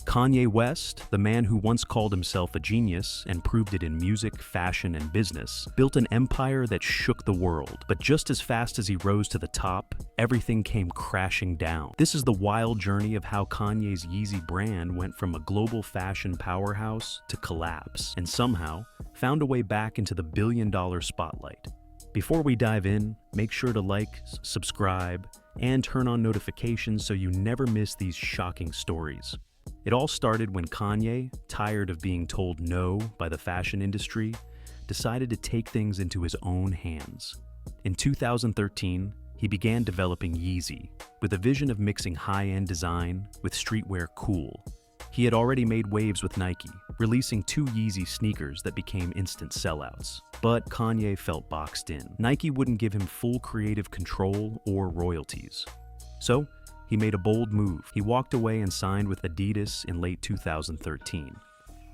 Kanye West, the man who once called himself a genius and proved it in music, fashion, and business, built an empire that shook the world. But just as fast as he rose to the top, everything came crashing down. This is the wild journey of how Kanye's Yeezy brand went from a global fashion powerhouse to collapse, and somehow found a way back into the billion-dollar spotlight. Before we dive in, make sure to like, subscribe, and turn on notifications so you never miss these shocking stories. It all started when Kanye, tired of being told no by the fashion industry, decided to take things into his own hands. In 2013, he began developing Yeezy, with a vision of mixing high-end design with streetwear cool. He had already made waves with Nike, releasing 2 Yeezy sneakers that became instant sellouts. But Kanye felt boxed in. Nike wouldn't give him full creative control or royalties. So, he made a bold move. He walked away and signed with Adidas in late 2013.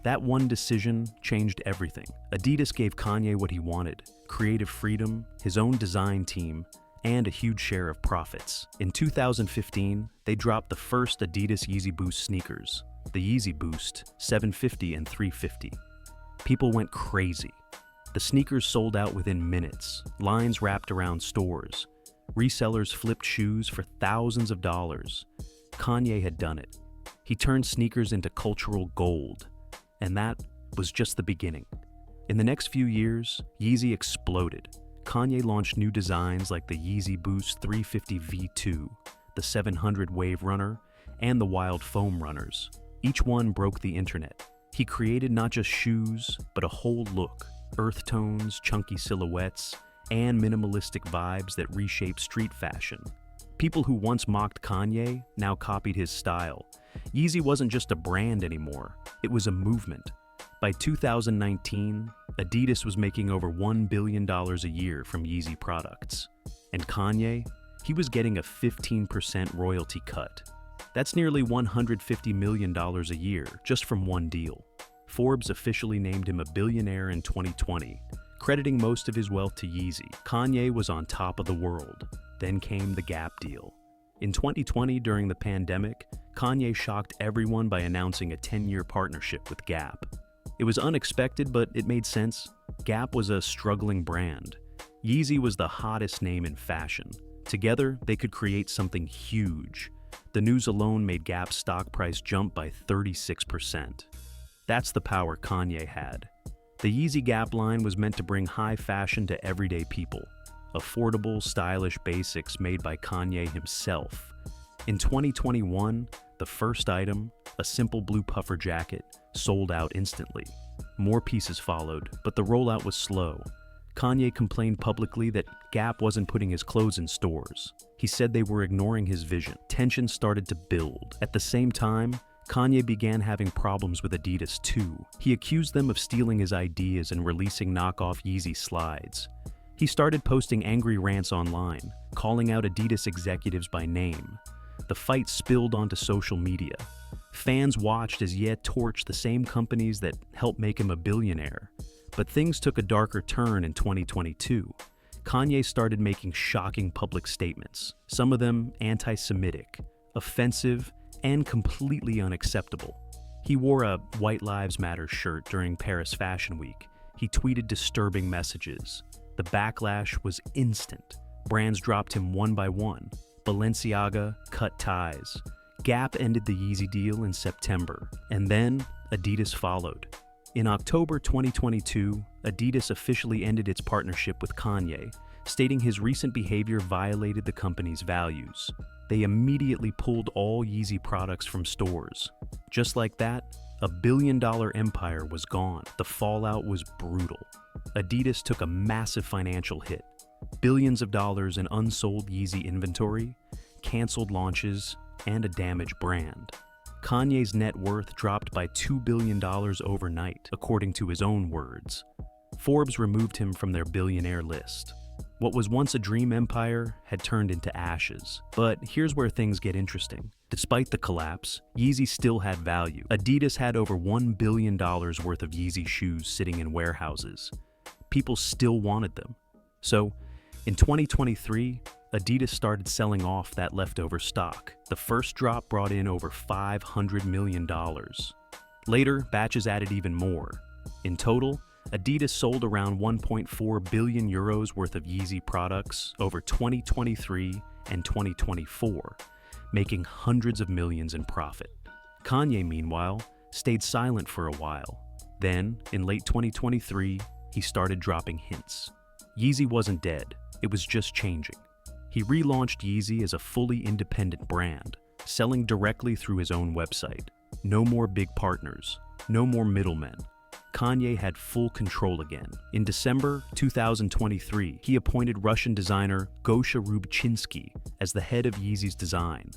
That one decision changed everything. Adidas gave Kanye what he wanted: creative freedom, his own design team, and a huge share of profits. In 2015, they dropped the first Adidas Yeezy Boost sneakers, the Yeezy Boost 750 and 350. People went crazy. The sneakers sold out within minutes, lines wrapped around stores. Resellers flipped shoes for thousands of dollars. Kanye had done it. He turned sneakers into cultural gold. And that was just the beginning. In the next few years, Yeezy exploded. Kanye launched new designs like the Yeezy Boost 350 V2, the 700 Wave Runner, and the Wild Foam Runners. Each one broke the internet. He created not just shoes, but a whole look: earth tones, chunky silhouettes, and minimalistic vibes that reshape street fashion. People who once mocked Kanye now copied his style. Yeezy wasn't just a brand anymore, it was a movement. By 2019, Adidas was making over $1 billion a year from Yeezy products. And Kanye, he was getting a 15% royalty cut. That's nearly $150 million a year just from one deal. Forbes officially named him a billionaire in 2020, crediting most of his wealth to Yeezy. Kanye was on top of the world. Then came the Gap deal. In 2020, during the pandemic, Kanye shocked everyone by announcing a 10-year partnership with Gap. It was unexpected, but it made sense. Gap was a struggling brand. Yeezy was the hottest name in fashion. Together, they could create something huge. The news alone made Gap's stock price jump by 36%. That's the power Kanye had. The Yeezy Gap line was meant to bring high fashion to everyday people. Affordable, stylish basics made by Kanye himself. In 2021, the first item, a simple blue puffer jacket, sold out instantly. More pieces followed, but the rollout was slow. Kanye complained publicly that Gap wasn't putting his clothes in stores. He said they were ignoring his vision. Tension started to build. At the same time, Kanye began having problems with Adidas too. He accused them of stealing his ideas and releasing knockoff Yeezy slides. He started posting angry rants online, calling out Adidas executives by name. The fight spilled onto social media. Fans watched as Ye torched the same companies that helped make him a billionaire. But things took a darker turn in 2022. Kanye started making shocking public statements, some of them anti-Semitic, offensive, and completely unacceptable. He wore a White Lives Matter shirt during Paris Fashion Week. He tweeted disturbing messages. The backlash was instant. Brands dropped him one by one. Balenciaga cut ties. Gap ended the Yeezy deal in September, and then Adidas followed. In October 2022, Adidas officially ended its partnership with Kanye, stating his recent behavior violated the company's values. They immediately pulled all Yeezy products from stores. Just like that, a billion-dollar empire was gone. The fallout was brutal. Adidas took a massive financial hit. Billions of dollars in unsold Yeezy inventory, canceled launches, and a damaged brand. Kanye's net worth dropped by $2 billion overnight, according to his own words. Forbes removed him from their billionaire list. What was once a dream empire had turned into ashes. But here's where things get interesting. Despite the collapse, Yeezy still had value. Adidas had over $1 billion worth of Yeezy shoes sitting in warehouses. People still wanted them. So, In 2023, Adidas started selling off that leftover stock. The first drop brought in over $500 million. Later, batches added even more. In total, Adidas sold around 1.4 billion euros worth of Yeezy products over 2023 and 2024, making hundreds of millions in profit. Kanye, meanwhile, stayed silent for a while. Then, in late 2023, he started dropping hints. Yeezy wasn't dead, it was just changing. He relaunched Yeezy as a fully independent brand, selling directly through his own website. No more big partners, no more middlemen. Kanye had full control again. In December 2023, he appointed Russian designer Gosha Rubchinsky as the head of Yeezy's design.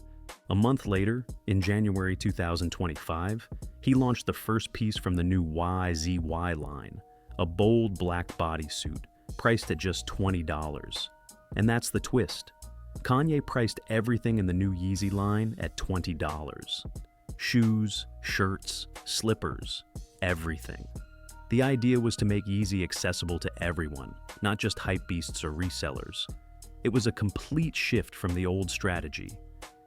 A month later, in January 2025, he launched the first piece from the new YZY line, a bold black bodysuit, priced at just $20. And that's the twist. Kanye priced everything in the new Yeezy line at $20. Shoes, shirts, slippers, everything. The idea was to make Yeezy accessible to everyone, not just hypebeasts or resellers. It was a complete shift from the old strategy.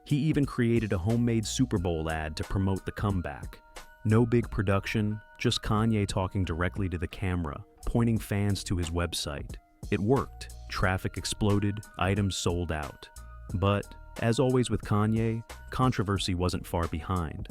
He even created a homemade Super Bowl ad to promote the comeback. No big production, just Kanye talking directly to the camera, pointing fans to his website. It worked. Traffic exploded, items sold out. But, as always with Kanye, controversy wasn't far behind.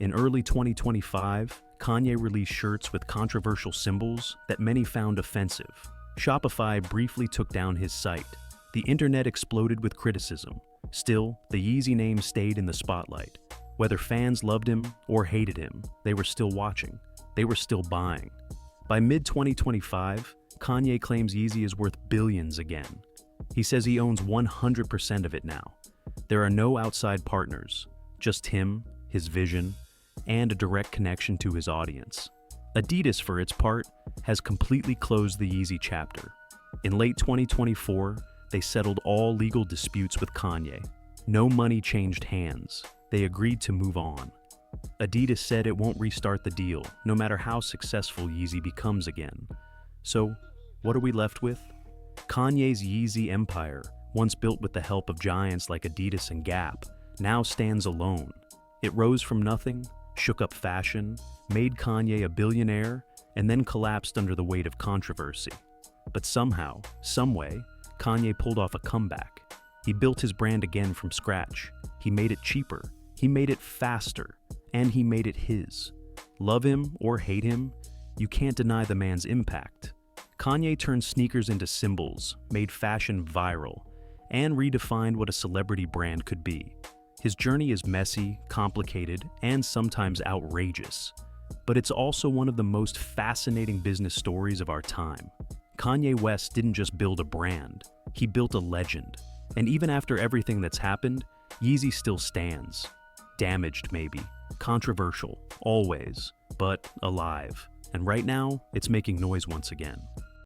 In early 2025, Kanye released shirts with controversial symbols that many found offensive. Shopify briefly took down his site. The internet exploded with criticism. Still, the Yeezy name stayed in the spotlight. Whether fans loved him or hated him, they were still watching. They were still buying. By mid-2025, Kanye claims Yeezy is worth billions again. He says he owns 100% of it now. There are no outside partners, just him, his vision, and a direct connection to his audience. Adidas, for its part, has completely closed the Yeezy chapter. In late 2024, they settled all legal disputes with Kanye. No money changed hands. They agreed to move on. Adidas said it won't restart the deal, no matter how successful Yeezy becomes again. So, what are we left with? Kanye's Yeezy empire, once built with the help of giants like Adidas and Gap, now stands alone. It rose from nothing, shook up fashion, made Kanye a billionaire, and then collapsed under the weight of controversy. But somehow, someway, Kanye pulled off a comeback. He built his brand again from scratch. He made it cheaper. He made it faster. And he made it his. Love him or hate him, you can't deny the man's impact. Kanye turned sneakers into symbols, made fashion viral, and redefined what a celebrity brand could be. His journey is messy, complicated, and sometimes outrageous. But it's also one of the most fascinating business stories of our time. Kanye West didn't just build a brand, he built a legend. And even after everything that's happened, Yeezy still stands. Damaged maybe, controversial, always, but alive. And right now, it's making noise once again.